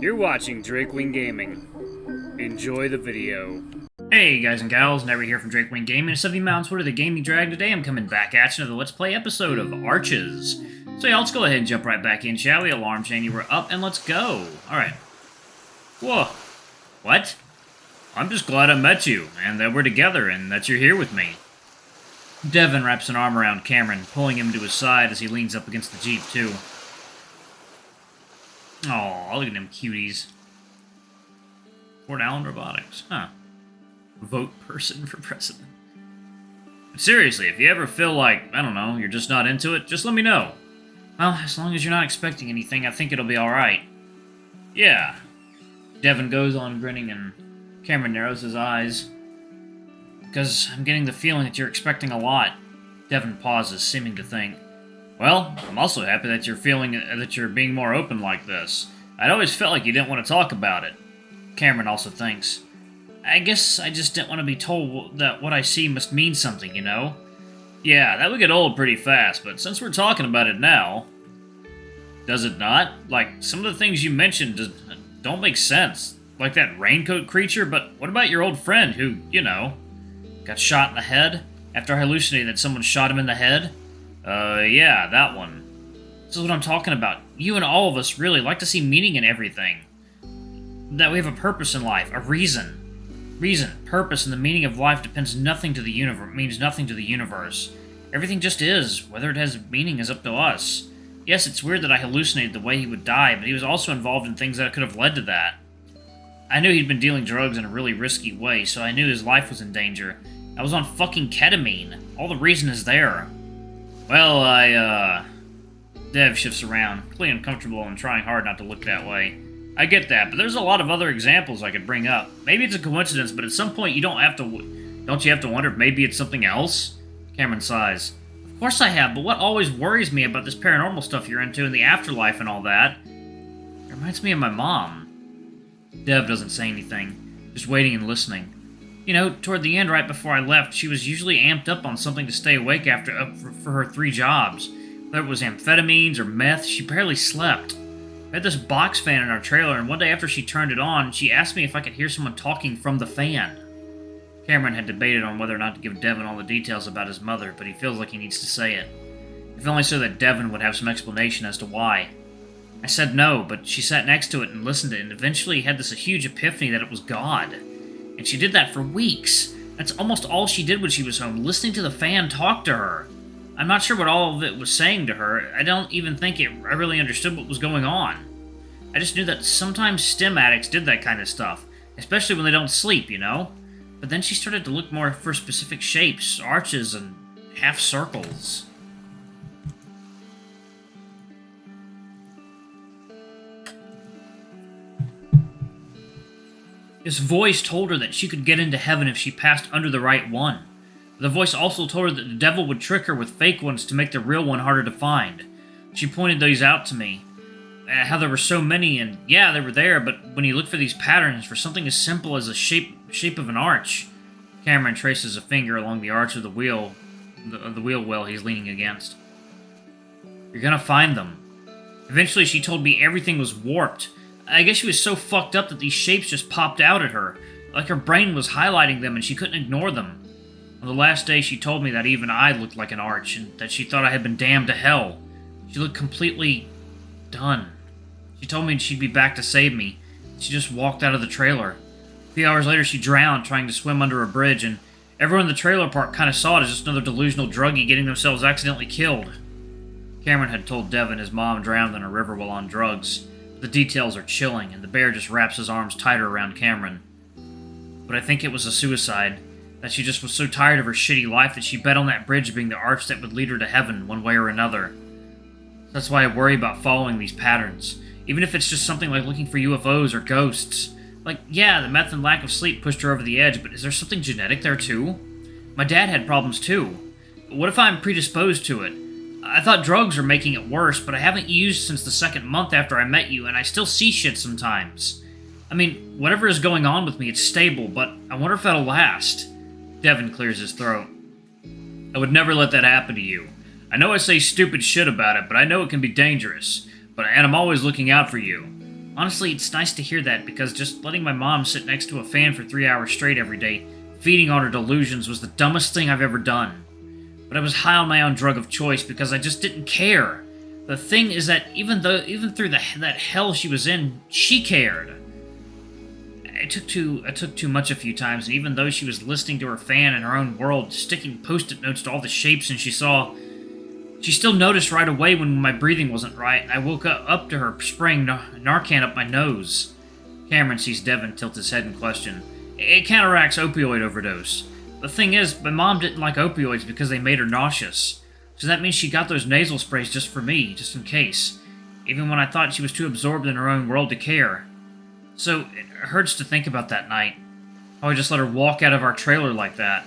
You're watching Drakewing Gaming. Enjoy the video. Hey guys and gals, Never here from Drakewing Gaming. It's of Mountain Twitter, the Gaming Drag. Today I'm coming back at you with a Let's Play episode of Arches. So yeah, let's go ahead and jump right back in, shall we? Alarm chain, you were up, and let's go. Alright. Whoa. What? I'm just glad I met you, and that we're together, and that you're here with me. Devon wraps an arm around Cameron, pulling him to his side as he leans up against the Jeep, too. Aw, look at them cuties. Fort Allen Robotics, huh. Vote person for president. But seriously, if you ever feel like, I don't know, you're just not into it, just let me know. Well, as long as you're not expecting anything, I think it'll be alright. Yeah. Devon goes on grinning and Cameron narrows his eyes. Because I'm getting the feeling that you're expecting a lot. Devon pauses, seeming to think. Well, I'm also happy that you're feeling that you're being more open like this. I'd always felt like you didn't want to talk about it. Cameron also thinks. I guess I just didn't want to be told that what I see must mean something, you know? Yeah, that would get old pretty fast, but since we're talking about it now... Does it not? Like, some of the things you mentioned don't make sense. Like that raincoat creature, but what about your old friend who, you know, got shot in the head? After hallucinating that someone shot him in the head? Yeah, that one. This is what I'm talking about. You and all of us really like to see meaning in everything. That we have a purpose in life, a reason. Reason, purpose, and the meaning of life means nothing to the universe. Everything just is. Whether it has meaning is up to us. Yes, it's weird that I hallucinated the way he would die, but he was also involved in things that could have led to that. I knew he'd been dealing drugs in a really risky way, so I knew his life was in danger. I was on fucking ketamine. All the reason is there. Well, Dev shifts around, clearly uncomfortable and trying hard not to look that way. I get that, but there's a lot of other examples I could bring up. Maybe it's a coincidence, but at some point don't you have to wonder if maybe it's something else? Cameron sighs. Of course I have, but what always worries me about this paranormal stuff you're into and the afterlife and all that, it reminds me of my mom. Dev doesn't say anything, just waiting and listening. You know, toward the end, right before I left, she was usually amped up on something to stay awake for her 3 jobs. Whether it was amphetamines or meth, she barely slept. We had this box fan in our trailer, and one day after she turned it on, she asked me if I could hear someone talking from the fan. Cameron had debated on whether or not to give Devon all the details about his mother, but he feels like he needs to say it. If only so that Devon would have some explanation as to why. I said no, but she sat next to it and listened to it, and eventually had this huge epiphany that it was God. And she did that for weeks. That's almost all she did when she was home, listening to the fan talk to her. I'm not sure what all of it was saying to her. I don't even think I really understood what was going on. I just knew that sometimes STEM addicts did that kind of stuff, especially when they don't sleep, you know? But then she started to look more for specific shapes, arches, and half circles. This voice told her that she could get into heaven if she passed under the right one. The voice also told her that the devil would trick her with fake ones to make the real one harder to find. She pointed these out to me. How there were so many, and yeah, they were there, but when you look for these patterns, for something as simple as a shape of an arch... Cameron traces a finger along the arch of the wheel well he's leaning against. You're gonna find them. Eventually she told me everything was warped. I guess she was so fucked up that these shapes just popped out at her, like her brain was highlighting them and she couldn't ignore them. On the last day she told me that even I looked like an arch, and that she thought I had been damned to hell. She looked completely... done. She told me she'd be back to save me. She just walked out of the trailer. A few hours later she drowned trying to swim under a bridge, and everyone in the trailer park kind of saw it as just another delusional druggie getting themselves accidentally killed. Cameron had told Devon his mom drowned in a river while on drugs. The details are chilling, and the bear just wraps his arms tighter around Cameron. But I think it was a suicide, that she just was so tired of her shitty life that she bet on that bridge being the arch that would lead her to heaven one way or another. That's why I worry about following these patterns, even if it's just something like looking for UFOs or ghosts. Like, yeah, the meth and lack of sleep pushed her over the edge, but is there something genetic there too? My dad had problems too. What if I'm predisposed to it? I thought drugs were making it worse, but I haven't used since the 2nd month after I met you, and I still see shit sometimes. I mean, whatever is going on with me, it's stable, but I wonder if that'll last. Devon clears his throat. I would never let that happen to you. I know I say stupid shit about it, but I know it can be dangerous. And I'm always looking out for you. Honestly, it's nice to hear that, because just letting my mom sit next to a fan for 3 hours straight every day, feeding on her delusions, was the dumbest thing I've ever done. But I was high on my own drug of choice because I just didn't care. The thing is that even through that hell she was in, she cared. I took too much a few times, and even though she was listening to her fan in her own world, sticking post-it notes to all the shapes and she saw, she still noticed right away when my breathing wasn't right, and I woke up to her spraying Narcan up my nose. Cameron sees Devon tilt his head in question. It counteracts opioid overdose. The thing is, my mom didn't like opioids because they made her nauseous. So that means she got those nasal sprays just for me, just in case. Even when I thought she was too absorbed in her own world to care. So, it hurts to think about that night. How I just let her walk out of our trailer like that.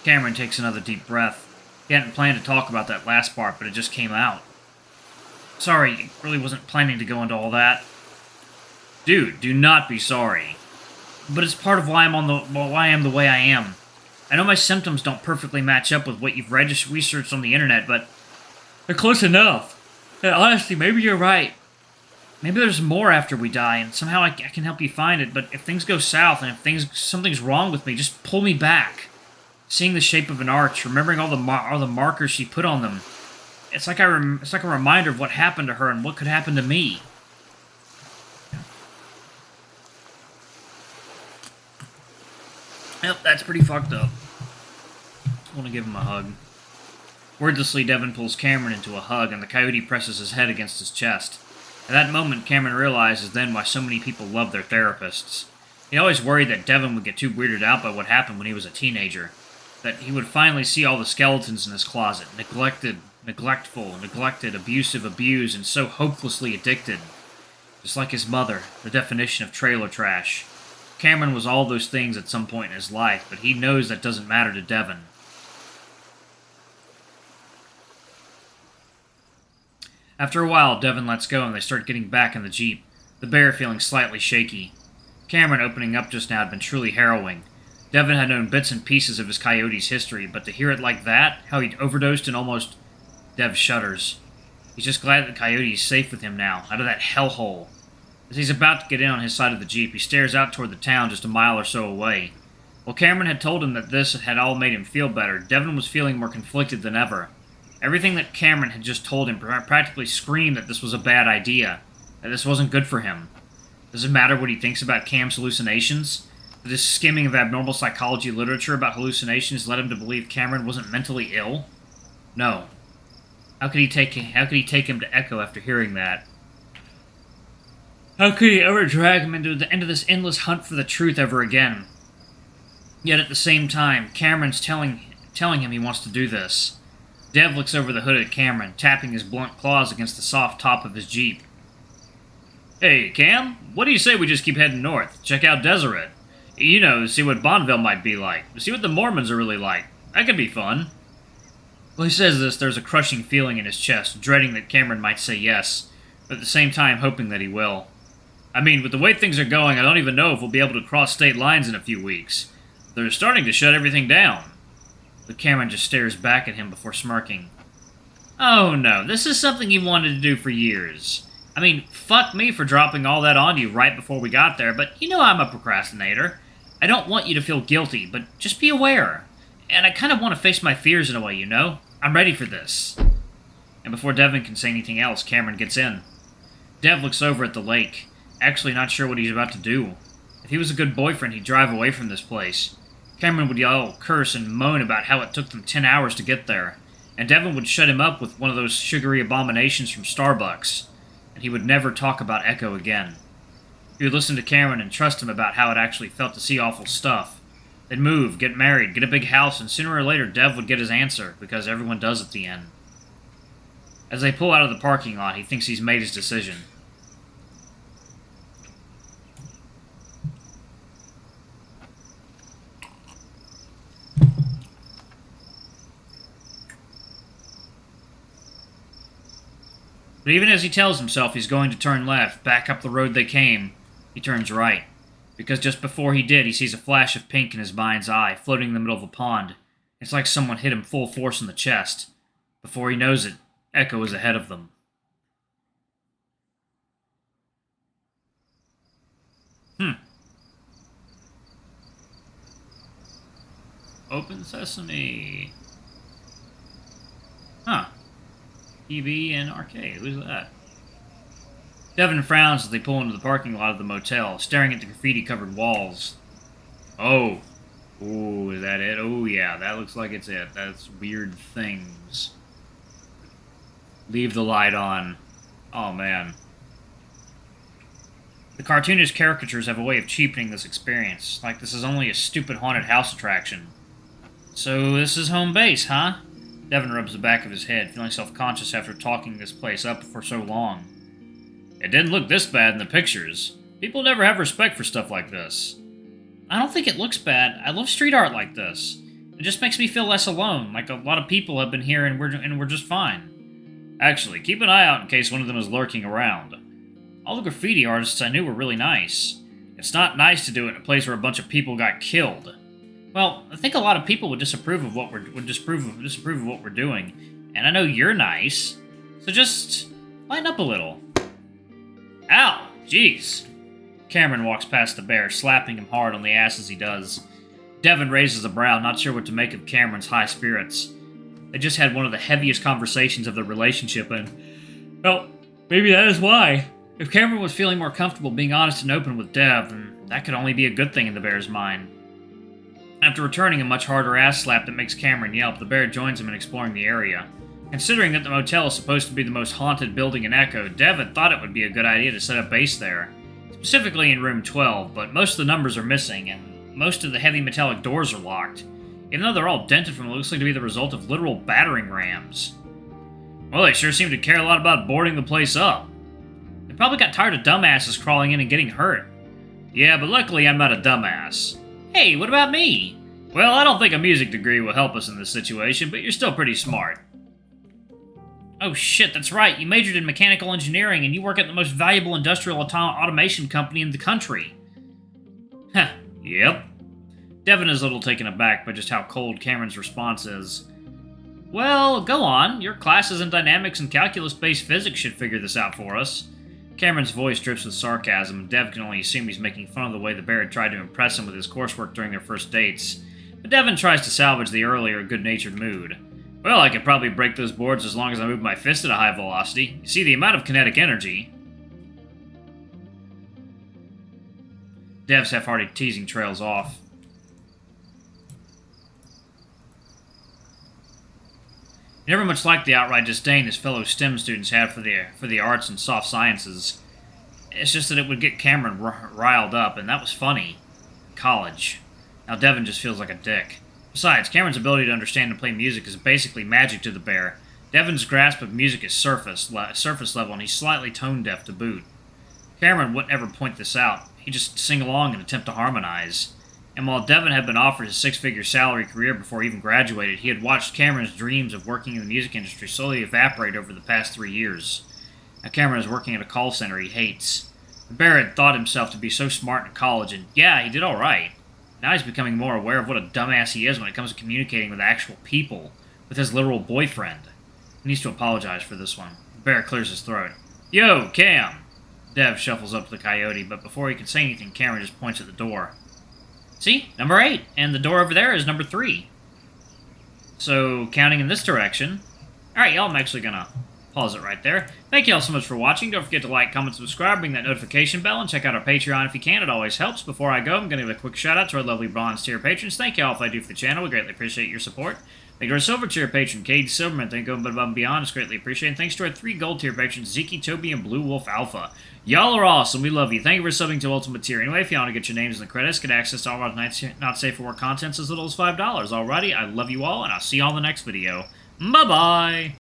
Cameron takes another deep breath. He hadn't planned to talk about that last part, but it just came out. Sorry, I really wasn't planning to go into all that. Dude, do not be sorry. But it's part of why I am the way I am. I know my symptoms don't perfectly match up with what you've researched on the internet, but they're close enough. And honestly, maybe you're right. Maybe there's more after we die, and somehow I can help you find it, but if things go south, and if something's wrong with me, just pull me back. Seeing the shape of an arch, remembering all the markers she put on them, it's like a reminder of what happened to her and what could happen to me. Yep, that's pretty fucked up. I want to give him a hug. Wordlessly, Devon pulls Cameron into a hug, and the coyote presses his head against his chest. At that moment, Cameron realizes then why so many people love their therapists. He always worried that Devon would get too weirded out by what happened when he was a teenager. That he would finally see all the skeletons in his closet, neglectful, abusive, abused, and so hopelessly addicted. Just like his mother, the definition of trailer trash. Cameron was all those things at some point in his life, but he knows that doesn't matter to Devon. After a while, Devon lets go and they start getting back in the Jeep, the bear feeling slightly shaky. Cameron opening up just now had been truly harrowing. Devon had known bits and pieces of his coyote's history, but to hear it like that, how he'd overdosed and almost... Dev shudders. He's just glad that Coyote is safe with him now, out of that hellhole. As he's about to get in on his side of the Jeep, he stares out toward the town just a mile or so away. While Cameron had told him that this had all made him feel better, Devon was feeling more conflicted than ever. Everything that Cameron had just told him practically screamed that this was a bad idea, that this wasn't good for him. Does it matter what he thinks about Cam's hallucinations? That this skimming of abnormal psychology literature about hallucinations led him to believe Cameron wasn't mentally ill? No. How could he take him to Echo after hearing that? How could he ever drag him into this endless hunt for the truth ever again? Yet at the same time, Cameron's telling him he wants to do this. Dev looks over the hood at Cameron, tapping his blunt claws against the soft top of his Jeep. Hey, Cam, what do you say we just keep heading north? Check out Deseret. You know, see what Bonneville might be like. See what the Mormons are really like. That could be fun. While he says this, there's a crushing feeling in his chest, dreading that Cameron might say yes, but at the same time hoping that he will. I mean, with the way things are going, I don't even know if we'll be able to cross state lines in a few weeks. They're starting to shut everything down. But Cameron just stares back at him before smirking. Oh no, this is something you wanted to do for years. I mean, fuck me for dropping all that on you right before we got there, but you know I'm a procrastinator. I don't want you to feel guilty, but just be aware. And I kind of want to face my fears in a way, you know? I'm ready for this. And before Devon can say anything else, Cameron gets in. Dev looks over at the lake, actually not sure what he's about to do. If he was a good boyfriend, he'd drive away from this place. Cameron would yell, curse, and moan about how it took them 10 hours to get there, and Devon would shut him up with one of those sugary abominations from Starbucks, and he would never talk about Echo again. He would listen to Cameron and trust him about how it actually felt to see awful stuff. They'd move, get married, get a big house, and sooner or later Dev would get his answer, because everyone does at the end. As they pull out of the parking lot, he thinks he's made his decision. But even as he tells himself he's going to turn left, back up the road they came, he turns right. Because just before he did, he sees a flash of pink in his mind's eye, floating in the middle of a pond. It's like someone hit him full force in the chest. Before he knows it, Echo is ahead of them. Open sesame. Huh. TV and arcade. Who's that? Devon frowns as they pull into the parking lot of the motel, staring at the graffiti-covered walls. Oh. Ooh, is that it? Oh, yeah, that looks like it's it. That's weird things. Leave the light on. Oh, man. The cartoonish caricatures have a way of cheapening this experience, like this is only a stupid haunted house attraction. So this is home base, huh? Devon rubs the back of his head, feeling self-conscious after talking this place up for so long. It didn't look this bad in the pictures. People never have respect for stuff like this. I don't think it looks bad. I love street art like this. It just makes me feel less alone, like a lot of people have been here and we're just fine. Actually, keep an eye out in case one of them is lurking around. All the graffiti artists I knew were really nice. It's not nice to do it in a place where a bunch of people got killed. Well, I think a lot of people would disapprove of what we're doing, and I know you're nice, so just lighten up a little. Ow! Jeez! Cameron walks past the bear, slapping him hard on the ass as he does. Devon raises a brow, not sure what to make of Cameron's high spirits. They just had one of the heaviest conversations of their relationship, and, well, maybe that is why. If Cameron was feeling more comfortable being honest and open with Dev, then that could only be a good thing in the bear's mind. After returning a much harder ass slap that makes Cameron yelp, the bear joins him in exploring the area. Considering that the motel is supposed to be the most haunted building in Echo, Devon thought it would be a good idea to set up base there. Specifically in room 12, but most of the numbers are missing, and most of the heavy metallic doors are locked. Even though they're all dented from what looks like to be the result of literal battering rams. Well, they sure seem to care a lot about boarding the place up. They probably got tired of dumbasses crawling in and getting hurt. Yeah, but luckily I'm not a dumbass. Hey, what about me? Well, I don't think a music degree will help us in this situation, but you're still pretty smart. Oh shit, that's right. You majored in mechanical engineering and you work at the most valuable industrial automation company in the country. Huh, yep. Devon is a little taken aback by just how cold Cameron's response is. Well, go on. Your classes in dynamics and calculus-based physics should figure this out for us. Cameron's voice drips with sarcasm, and Dev can only assume he's making fun of the way the bear had tried to impress him with his coursework during their first dates. But Devon tries to salvage the earlier good-natured mood. Well, I could probably break those boards as long as I move my fist at a high velocity. You see, the amount of kinetic energy... Dev's half-hearted teasing trails off. He never much liked the outright disdain his fellow STEM students had for the arts and soft sciences. It's just that it would get Cameron riled up, and that was funny. College. Now Devon just feels like a dick. Besides, Cameron's ability to understand and play music is basically magic to the bear. Devon's grasp of music is surface level, and he's slightly tone-deaf to boot. Cameron wouldn't ever point this out. He'd just sing along and attempt to harmonize. And while Devon had been offered his six-figure salary career before he even graduated, he had watched Cameron's dreams of working in the music industry slowly evaporate over the past 3 years. Now Cameron is working at a call center he hates. The bear had thought himself to be so smart in college, and yeah, he did alright. Now he's becoming more aware of what a dumbass he is when it comes to communicating with actual people, with his literal boyfriend. He needs to apologize for this one. The bear clears his throat. Yo, Cam! Dev shuffles up to the coyote, but before he can say anything, Cameron just points at the door. See? Number 8. And the door over there is number 3. So, counting in this direction... Alright, y'all, I'm actually gonna pause it right there. Thank y'all so much for watching. Don't forget to like, comment, subscribe, ring that notification bell, and check out our Patreon if you can. It always helps. Before I go, I'm gonna give a quick shout out to our lovely bronze tier patrons. Thank y'all if I do for the channel. We greatly appreciate your support. Thank you to our silver tier patron, Cade Silverman. Thank you above and beyond. It's greatly appreciated. Thanks to our 3 gold tier patrons, Zeke, Toby, and Blue Wolf Alpha. Y'all are awesome. We love you. Thank you for subbing to Ultimate Tier. Anyway, if you want to get your names in the credits, get access to all our not safe for work contents as little as $5. Alrighty, I love you all, and I'll see you all in the next video. Bye-bye!